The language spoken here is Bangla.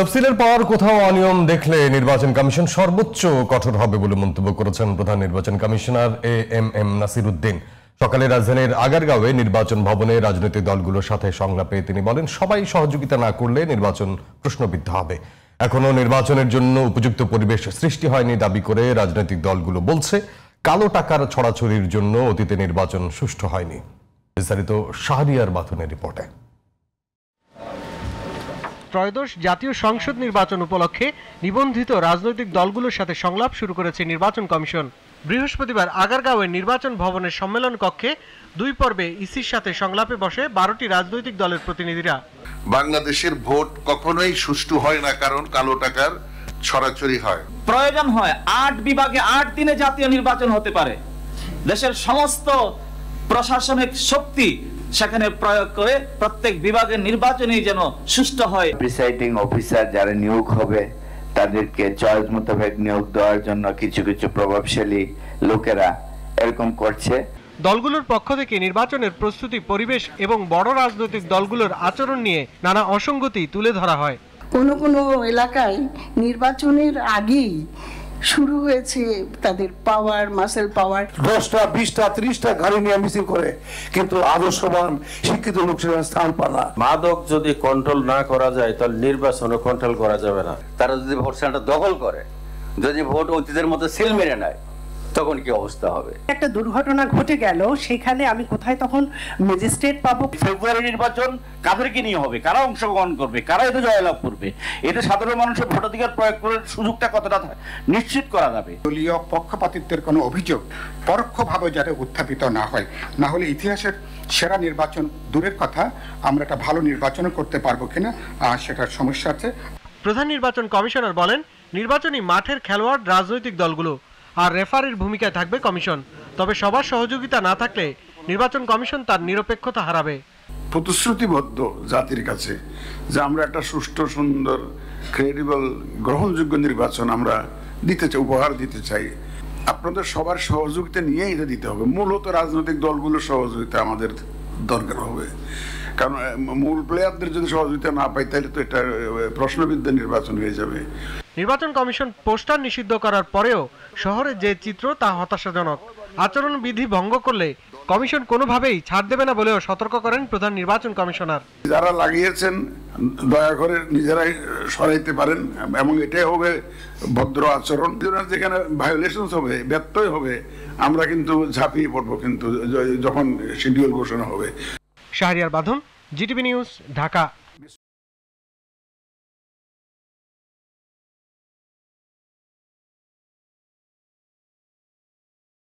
তফসিলের পর কোথাও অনিয়ম দেখলে নির্বাচন কমিশন সর্বোচ্চ কঠোর হবে বলে মন্তব্য করেছেন প্রধান নির্বাচন কমিশনার এএমএম নাসির উদ্দিন। সকালে রাজধানীর আগারগাঁওয়ে নির্বাচন ভবনে রাজনৈতিক দলগুলোর সাথে সংলাপে তিনি বলেন, সবাই সহযোগিতা না করলে নির্বাচন প্রশ্নবিদ্ধ হবে। এখনো নির্বাচনের জন্য উপযুক্ত পরিবেশ সৃষ্টি হয়নি দাবি করে রাজনৈতিক দলগুলো বলছে কালো টাকার ছড়াছড়ির জন্য অতীতে নির্বাচন সুষ্ঠু হয়নি। বিস্তারিত শাহরিয়ার বাথুনের রিপোর্টে। ত্রয়োদশ জাতীয় সংসদ নির্বাচন উপলক্ষে নিবন্ধিত রাজনৈতিক দলগুলোর সাথে সংলাপ শুরু করেছে নির্বাচন কমিশন। বৃহস্পতিবার আগারগাঁওয়ের নির্বাচন ভবনের সম্মেলন কক্ষে দুই পর্বে ইসির সাথে সংলাপে বসে 12টি রাজনৈতিক দলের প্রতিনিধিরা। বাংলাদেশের ভোট কখনোই সুষ্ঠু হয় না, কারণ কালো টাকার ছড়াছড়ি হয়। প্রয়োজন হয় 8 বিভাগে 8 দিনে জাতীয় নির্বাচন হতে পারে। দেশের সমস্ত প্রশাসনিক শক্তি সেখানে প্রয়োগ করে প্রত্যেক বিভাগের নির্বাচনই যেন সুষ্ঠু হয়। প্রিসাইডিং অফিসার যারা নিয়োগ হবে তাদেরকে চয়েস মোতাবেক নিয়োগ দেওয়ার জন্য কিছু কিছু প্রভাবশালী লোকেরা এরকম করছে। দলগুলোর পক্ষ থেকে নির্বাচনের প্রস্তুতি, পরিবেশ এবং বড় রাজনৈতিক দলগুলোর আচরণ নিয়ে নানা অসঙ্গতি তুলে ধরা হয়। কোনো কোনো এলাকায় নির্বাচনের আগেই শুরু হয়েছে তাদের পাওয়ার, মাসেল পাওয়ার। 10টা 20টা 30টা গাড়ি নিয়ে মিছিল করে, কিন্তু আদর্শবান শিক্ষিত লোক সেখানে স্থান পায় না। মাদক যদি কন্ট্রোল না করা যায় তাহলে নির্বাচনও কন্ট্রোল করা যাবে না। তারা যদি ভোট সেন্টার দখল করে, যদি ভোট অতীতের মতো সিল মেরে নেয়, তখন কি অবস্থা হবে? একটা দুর্ঘটনা ঘটে গেল, সেখানে আমি কোথায় তখন ম্যাজিস্ট্রেট পাবো? ফেব্রুয়ারি নির্বাচন কাদেরকে নিয়ে হবে, কারা অংশগ্রহণ করবে, কারা এতে জয়লাভ করবে, এতে সাধারণ মানুষের ভোটাধিকার প্রয়োগ করার সুযোগটা কতটা নিশ্চিত করা যাবে। দলীয় পক্ষপাতিত্বের কোনো অভিযোগ পরোক্ষভাবে যাতে উত্থাপিত না হয়, না হলে ইতিহাসের সেরা নির্বাচন দূরের কথা, আমরা একটা ভালো নির্বাচন করতে পারবো কিনা সেটার সমস্যা আছে। প্রধান নির্বাচন কমিশনার বলেন, নির্বাচনী মাঠের খেলোয়াড় রাজনৈতিক দলগুলো, আর রেফারির ভূমিকায় থাকবে কমিশন। তবে সবার সহযোগিতা না থাকলে নির্বাচন কমিশন তার নিরপেক্ষতা হারাবে। প্রতিশ্রুতিবদ্ধ জাতির কাছে যে আমরা একটা সুষ্ঠু, সুন্দর, ক্রেডিবল, গ্রহণযোগ্য নির্বাচন আমরা দিতে চাই, উপহার দিতে চাই। আপনাদের সবার সহযোগিতা নিয়ে এটা দিতে হবে। মূলত রাজনৈতিক দলগুলোর সহযোগিতা আমাদের দরকার হবে, কারণ মূল প্লেয়ারদের যদি সহযোগিতা না পাই তাহলে তো এটা প্রশ্নবিদ্ধ নির্বাচন হয়ে যাবে। নির্বাচন কমিশন পোস্টার নিষিদ্ধ করার পরেও শহরের যে চিত্র তা হতাশাজনক। আচরণবিধি ভঙ্গ করলে কমিশন কোনোভাবেই ছাড় দেবে না বলেও সতর্ক করেন প্রধান নির্বাচন কমিশনার। যারা লাগিয়েছেন দয়া করে নিজেরাই সরাইতে পারেন, এবং এটাই হবে ভদ্র আচরণ। যেখানে ভায়োলেশন হবে, ব্যত্যয় হবে, আমরা কিন্তু ঝাঁপিয়ে পড়বো কিন্তু যখন শিডিউল ঘোষণা হবে। শাহরিয়ার বাঁধন, জিটিভি নিউজ, ঢাকা।